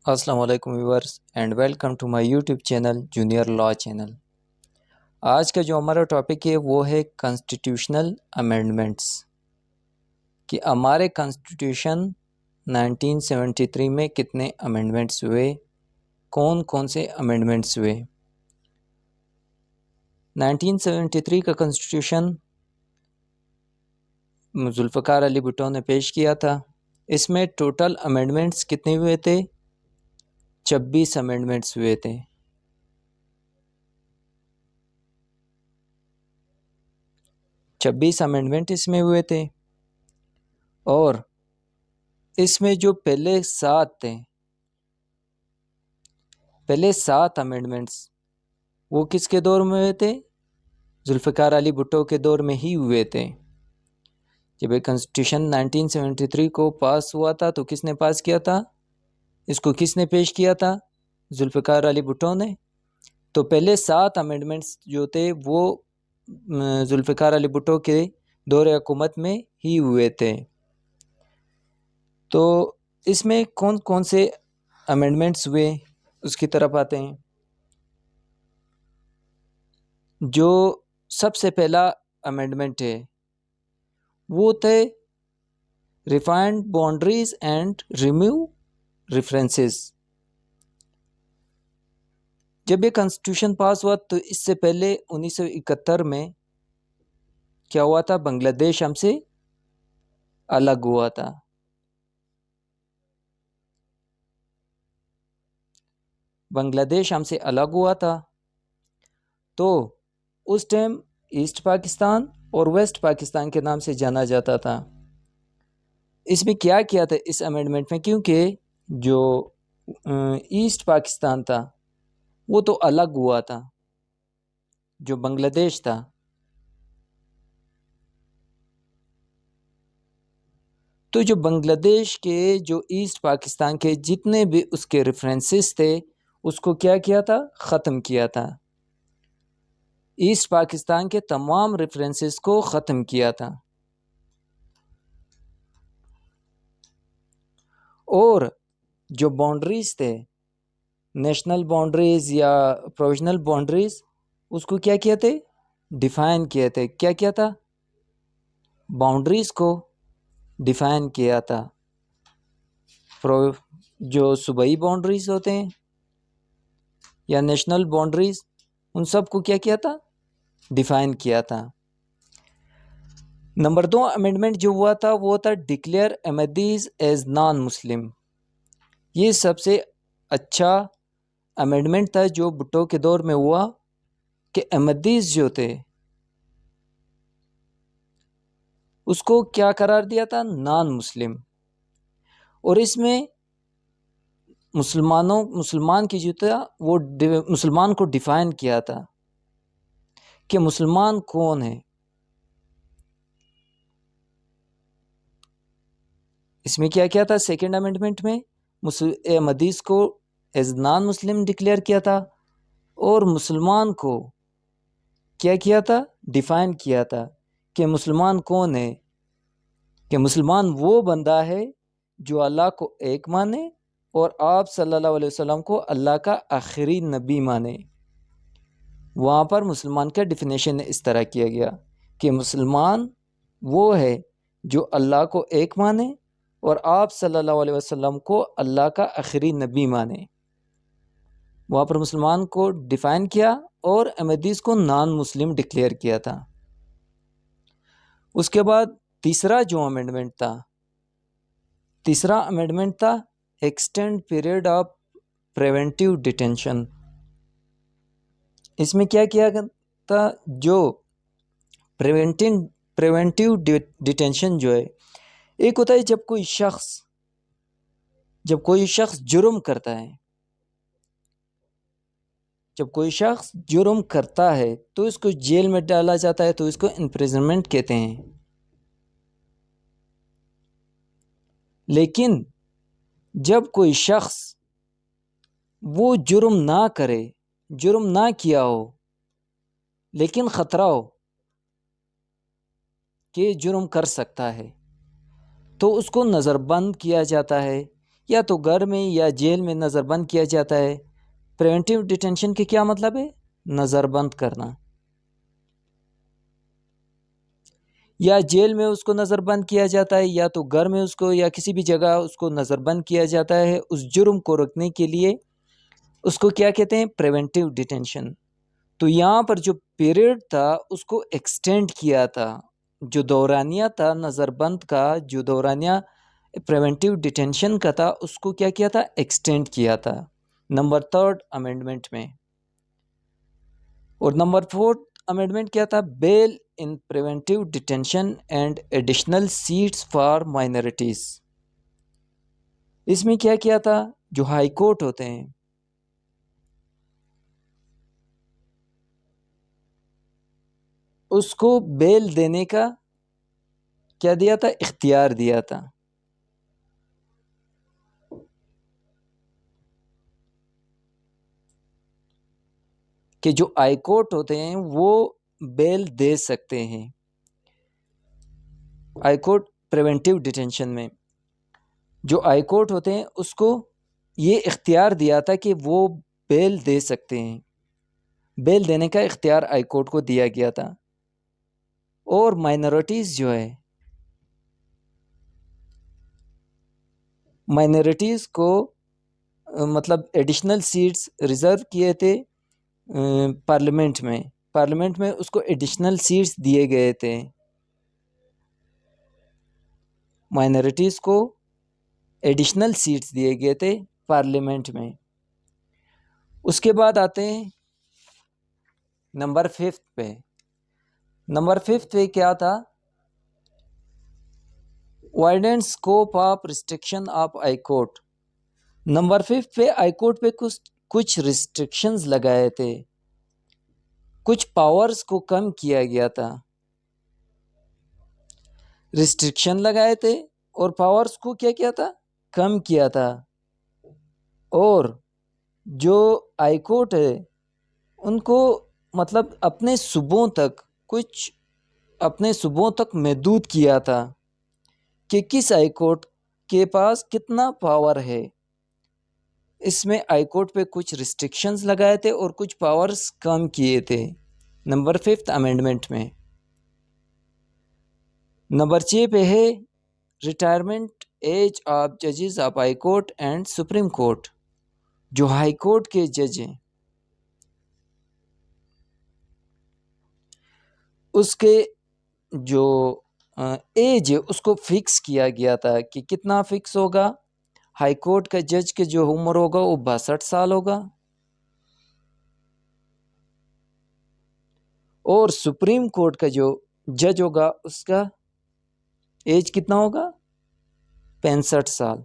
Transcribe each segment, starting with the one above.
अस्सलाम वालेकुम viewers and welcome to my YouTube channel junior law channel. आज का जो हमारा टॉपिक है वो है कॉन्स्टिट्यूशनल अमेंडमेंट्स कि हमारे कॉन्स्टिट्यूशन 1973 में कितने अमेंडमेंट्स हुए, कौन कौन से अमेंडमेंट्स हुए। 1973 का कॉन्स्टिट्यूशन जुल्फ़िकार अली भुट्टो ने पेश किया था। इसमें टोटल अमेंडमेंट्स कितने हुए थे? 26 अमेंडमेंट्स हुए थे। 26 अमेंडमेंट इसमें हुए थे और इसमें जो पहले सात अमेंडमेंट्स वो किसके दौर में हुए थे? जुल्फ़िकार अली भुट्टो के दौर में ही हुए थे। जब ये कॉन्स्टिट्यूशन 1973 को पास हुआ था तो किसने पास किया था? इसको किसने पेश किया था? जुल्फ़िकार अली भुट्टो ने। तो पहले 7 अमेंडमेंट्स जो थे वो जुल्फ़िकार अली भुट्टो के दौर हुकूमत में ही हुए थे। तो इसमें कौन कौन से अमेंडमेंट्स हुए उसकी तरफ आते हैं। जो सबसे पहला अमेंडमेंट है वो थे refined boundaries and remove references. जब ये कॉन्स्टिट्यूशन पास हुआ तो इससे पहले 1971 में क्या हुआ था? बांग्लादेश हमसे अलग हुआ था। बांग्लादेश हमसे अलग हुआ था तो उस टाइम ईस्ट पाकिस्तान और वेस्ट पाकिस्तान के नाम से जाना जाता था। इसमें क्या किया था इस अमेंडमेंट में? क्योंकि जो ईस्ट पाकिस्तान था वो तो अलग हुआ था, जो बांग्लादेश था। तो जो बांग्लादेश के जो ईस्ट पाकिस्तान के जितने भी उसके रेफरेंसेस थे उसको क्या किया था? ख़त्म किया था। ईस्ट पाकिस्तान के तमाम रेफरेंसेस को ख़त्म किया था और जो बाउंड्रीज थे, नेशनल बाउंड्रीज या प्रोविजनल बाउंड्रीज, उसको क्या किए थे? डिफाइन किए थे। क्या किया था? बाउंड्रीज को डिफाइन किया था। जो सूबाई बाउंड्रीज होते हैं या नेशनल बाउंड्रीज, उन सब को क्या किया था? डिफाइन किया था। नंबर 2 अमेंडमेंट जो हुआ था वो था declare Ahmadis as non Muslim. ये सबसे अच्छा अमेंडमेंट था जो भुट्टो के दौर में हुआ कि अहमदीज जो थे उसको क्या करार दिया था? Non Muslim. और इसमें मुसलमान की जो था वो मुसलमान को डिफाइन किया था कि मुसलमान कौन है। इसमें क्या किया था? सेकंड अमेंडमेंट में अहमदीज को एज नॉन मुस्लिम डिक्लेयर किया था और मुसलमान को क्या किया था? डिफाइन किया था कि मुसलमान कौन है। कि मुसलमान वो बंदा है जो अल्लाह को एक माने और आप सल्लल्लाहु अलैहि वसल्लम को अल्लाह का आखिरी नबी माने। वहाँ पर मुसलमान का डिफिनेशन इस तरह किया गया कि मुसलमान वो है जो अल्लाह को एक माने और आप सल्लल्लाहु अलैहि वसल्लम को अल्लाह का आखिरी नबी माने। वहाँ पर मुसलमान को डिफाइन किया और अहमदीस को नॉन मुस्लिम डिक्लेयर किया था। उसके बाद तीसरा अमेंडमेंट था extend period of preventive detention. इसमें क्या किया गया था? जो प्रिवेंटिव डिटेंशन जो है, एक होता है जब कोई शख्स जुर्म करता है, तो इसको जेल में डाला जाता है, तो इसको इम्प्रिजनमेंट कहते हैं। लेकिन जब कोई शख्स वो जुर्म ना किया हो लेकिन ख़तरा हो कि जुर्म कर सकता है, तो उसको नज़रबंद किया जाता है या तो घर में या जेल में नज़रबंद किया जाता है। प्रिवेंटिव डिटेंशन के क्या मतलब है? नज़रबंद करना। या जेल में उसको नज़रबंद किया जाता है, या तो घर में उसको या किसी भी जगह उसको नज़रबंद किया जाता है उस जुर्म को रोकने के लिए। उसको क्या कहते हैं? Preventive detention. तो यहाँ पर जो पीरियड था उसको एक्सटेंड किया था। जो दौरानिया था नज़रबंद का, जो दौरानिया प्रिवेंटिव डिटेंशन का था, उसको क्या किया था? एक्सटेंड किया था नंबर 3 अमेंडमेंट में। और नंबर 4 अमेंडमेंट क्या था? Bail in preventive detention and additional seats for minorities. इसमें क्या किया था? जो हाई कोर्ट होते हैं उसको बेल देने का क्या दिया था? इख्तियार दिया था। कि जो हाई कोर्ट होते हैं वो बेल दे सकते हैं हाई कोर्ट प्रिवेंटिव डिटेंशन में। जो हाई कोर्ट होते हैं उसको ये इख्तियार दिया था कि वो बेल दे सकते हैं। बेल देने का इख्तियार हाई कोर्ट को दिया गया था। और माइनॉरिटीज़ जो है, माइनॉरिटीज़ को मतलब एडिशनल सीट्स रिज़र्व किए थे पार्लियामेंट में। पार्लियामेंट में उसको एडिशनल सीट्स दिए गए थे माइनॉरिटीज़ को। एडिशनल सीट्स दिए गए थे पार्लियामेंट में। उसके बाद आते हैं नंबर 5 पे। नंबर 5 पे क्या था? Widened scope of restriction of high court. Number 5 पे हाई कोर्ट पे कुछ रिस्ट्रिक्शंस लगाए थे, कुछ पावर्स को कम किया गया था। रिस्ट्रिक्शन लगाए थे और पावर्स को क्या किया था? कम किया था। और जो हाई कोर्ट है उनको मतलब अपने सूबों तक, कुछ अपने सूबों तक महदूद किया था कि किस हाई कोर्ट के पास कितना पावर है। इसमें हाई कोर्ट पे कुछ रिस्ट्रिक्शंस लगाए थे और कुछ पावर्स कम किए थे नंबर 5 अमेंडमेंट में। नंबर 6 पे है रिटायरमेंट एज ऑफ जजेस of high court and supreme court. जो हाई कोर्ट के जज हैं उसके जो एज है उसको फिक्स किया गया था कि कितना फिक्स होगा। हाई कोर्ट का जज के जो उम्र होगा वो 62 साल होगा और सुप्रीम कोर्ट का जो जज होगा उसका एज कितना होगा? 65 साल।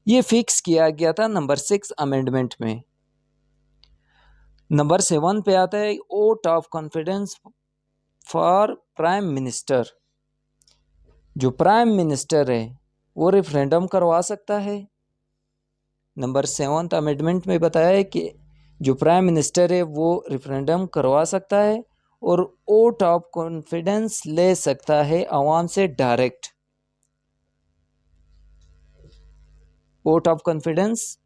ये फिक्स किया गया था नंबर 6 अमेंडमेंट में। नंबर 7 पे आता है vote of confidence for prime minister. जो प्राइम मिनिस्टर है वो रेफरेंडम करवा सकता है। नंबर 7 अमेंडमेंट में बताया है कि जो प्राइम मिनिस्टर है वो रेफरेंडम करवा सकता है और वोट ऑफ कॉन्फिडेंस ले सकता है आवाम से डायरेक्ट। वोट ऑफ कॉन्फिडेंस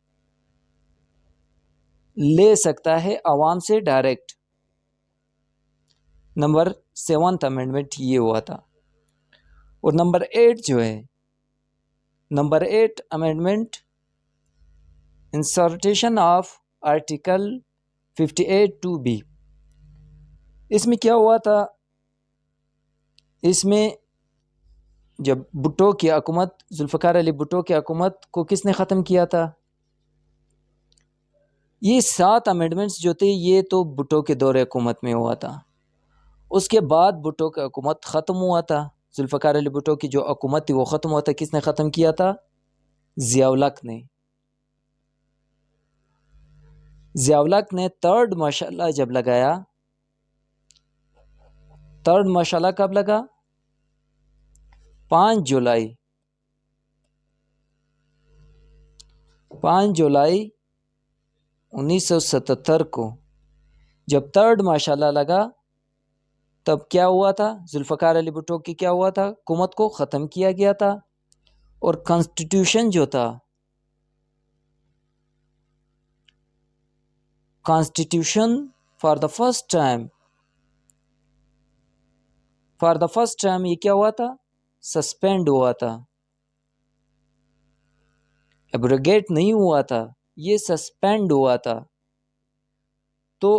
ले सकता है आवाम से डायरेक्ट। नंबर 7 अमेंडमेंट ये हुआ था। और नंबर 8 जो है, number 8 amendment insertion of article 58(2)(b। इसमें क्या हुआ था? इसमें जब भुट्टो की हुकूमत, जुल्फ़िकार अली भुट्टो की हुकूमत को किसने ख़त्म किया था? ये 7 अमेंडमेंट्स जो थे ये तो भुट्टो के दौरे हुकूमत में हुआ था। उसके बाद भुट्टो का हुकूमत ख़त्म हुआ था। जुल्फ़िकार अली भुट्टो की जो हुकूमत थी वो ख़त्म हुआ था। किसने ख़त्म किया था? ज़ियाउल हक ने। ज़ियाउल हक ने 3rd माशाल्लाह जब लगाया, 3rd माशाल्लाह कब लगा? 5 जुलाई 5 जुलाई 1977 को जब 3rd माशाल्लाह लगा तब क्या हुआ था? जुल्फ़िकार अली भुट्टो की क्या हुआ था? हुकूमत को ख़त्म किया गया था। और कॉन्स्टिट्यूशन जो था, constitution for the first time ये क्या हुआ था, सस्पेंड हुआ था, एब्रोगेट नहीं हुआ था, ये सस्पेंड हुआ था। तो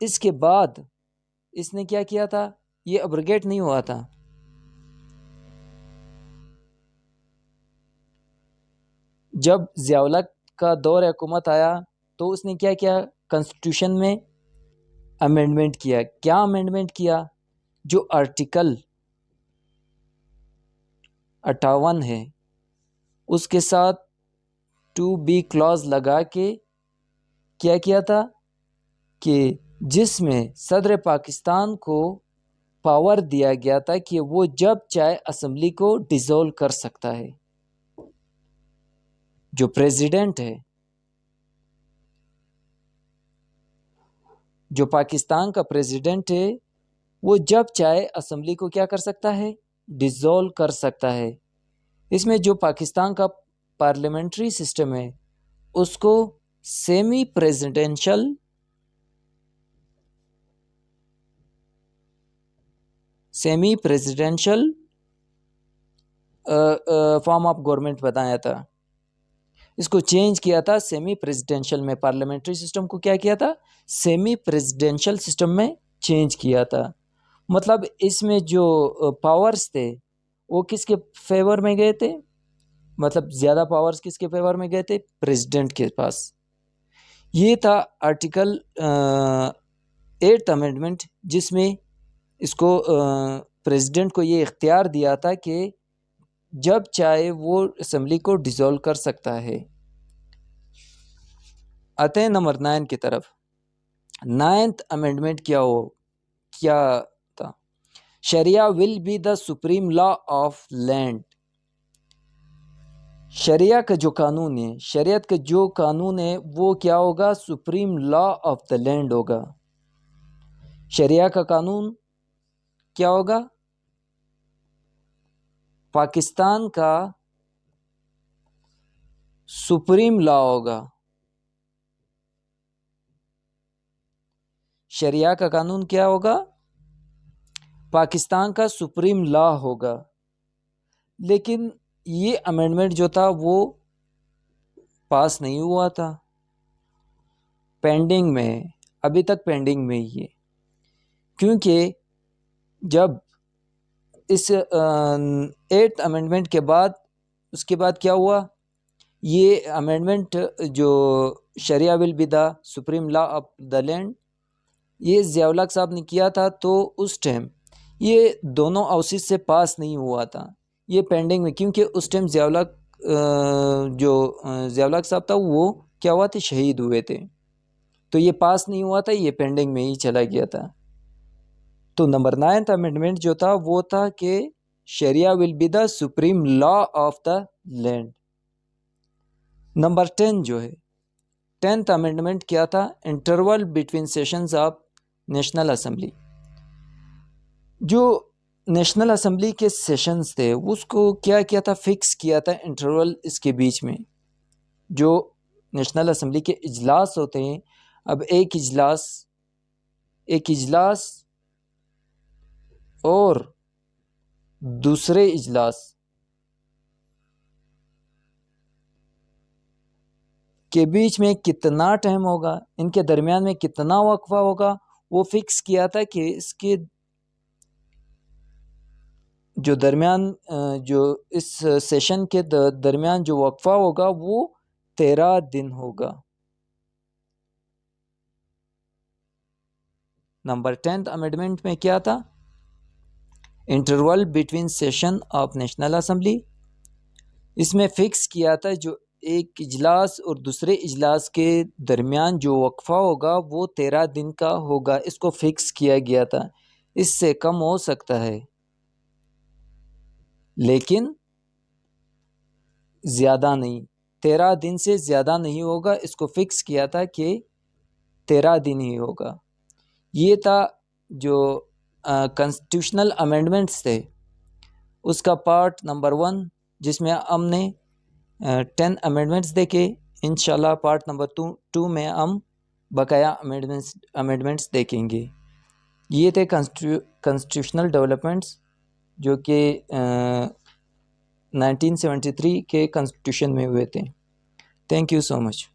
इसके बाद इसने क्या किया था, ये एब्रोगेट नहीं हुआ था। जब ज़ियाउल हक का दौर हुकूमत आया तो उसने क्या किया, कॉन्स्टिट्यूशन में अमेंडमेंट किया। क्या अमेंडमेंट किया, जो आर्टिकल 58 है उसके साथ 2B क्लॉज लगा के क्या किया था कि जिसमें सदर पाकिस्तान को पावर दिया गया था कि वो जब चाहे असेंबली को डिसॉल्व कर सकता है। जो प्रेसिडेंट है, जो पाकिस्तान का प्रेसिडेंट है, वो जब चाहे असेंबली को क्या कर सकता है, डिसॉल्व कर सकता है। इसमें जो पाकिस्तान का पार्लियामेंट्री सिस्टम है उसको semi presidential form of government बताया था। इसको चेंज किया था सेमी प्रेसिडेंशियल में। पार्लियामेंट्री सिस्टम को क्या किया था, सेमी प्रेसिडेंशियल सिस्टम में चेंज किया था। मतलब इसमें जो पावर्स थे वो किसके फेवर में गए थे, मतलब ज़्यादा पावर्स किसके फेवर में गए थे, प्रेसिडेंट के पास। ये था आर्टिकल 8th अमेंडमेंट, जिसमें इसको प्रेसिडेंट को ये इख्तियार दिया था कि जब चाहे वो असेंबली को डिसॉल्व कर सकता है। आते हैं नंबर 9 की तरफ। 9th अमेंडमेंट क्या था, sharia will be the supreme law of land. शरिया का जो कानून है, शरीयत का जो कानून है वो क्या होगा, supreme law of the land होगा। शरिया का कानून क्या होगा, पाकिस्तान का सुप्रीम लॉ होगा। शरिया का कानून क्या होगा, पाकिस्तान का सुप्रीम लॉ होगा। लेकिन ये अमेंडमेंट जो था वो पास नहीं हुआ था, पेंडिंग में, अभी तक पेंडिंग में ही है। क्योंकि जब इस 8th अमेंडमेंट के बाद, उसके बाद क्या हुआ, ये अमेंडमेंट जो sharia will be the supreme law of the land, ये ज़ियाउल हक साहब ने किया था। तो उस टाइम ये दोनों हाउसेस से पास नहीं हुआ था, ये पेंडिंग में। क्योंकि उस टाइम ज़ियाउल हक ज़ियाउल हक साहब था वो क्या हुआ थे, शहीद हुए थे। तो ये पास नहीं हुआ था, ये पेंडिंग में ही चला गया था। तो नंबर 9th अमेंडमेंट जो था वो था कि sharia will be the supreme law of the land. Number 10 जो है, 10th अमेंडमेंट क्या था, interval between sessions of national assembly. जो नेशनल असेंबली के सेशंस थे उसको क्या किया था, फिक्स किया था इंटरवल इसके बीच में। जो नेशनल असेंबली के इजलास होते हैं, अब एक इजलास और दूसरे इजलास के बीच में कितना टाइम होगा, इनके दरमियान में कितना वक्फा होगा, वो फिक्स किया था कि इसके जो दरमियान जो इस सेशन के दरमियान जो वक्फा होगा वो 13 दिन होगा। नंबर 10th अमेंडमेंट में क्या था, interval between session of national assembly. इसमें फिक्स किया था जो एक इजलास और दूसरे इजलास के दरमियान जो वक्फा होगा वो 13 दिन का होगा, इसको फिक्स किया गया था। इससे कम हो सकता है लेकिन ज़्यादा नहीं, 13 दिन से ज़्यादा नहीं होगा, इसको फिक्स किया था कि 13 दिन ही होगा। ये था जो कॉन्स्टिट्यूशनल अमेंडमेंट्स थे उसका पार्ट नंबर 1, जिसमें हमने 10 अमेंडमेंट्स देखे। इंशाल्लाह पार्ट नंबर 2 में हम बकाया अमेंडमेंट्स देखेंगे। ये थे कॉन्स्टिट्यूशनल डेवलपमेंट्स जो कि 1973 के कॉन्स्टिट्यूशन में हुए थे। Thank you so much.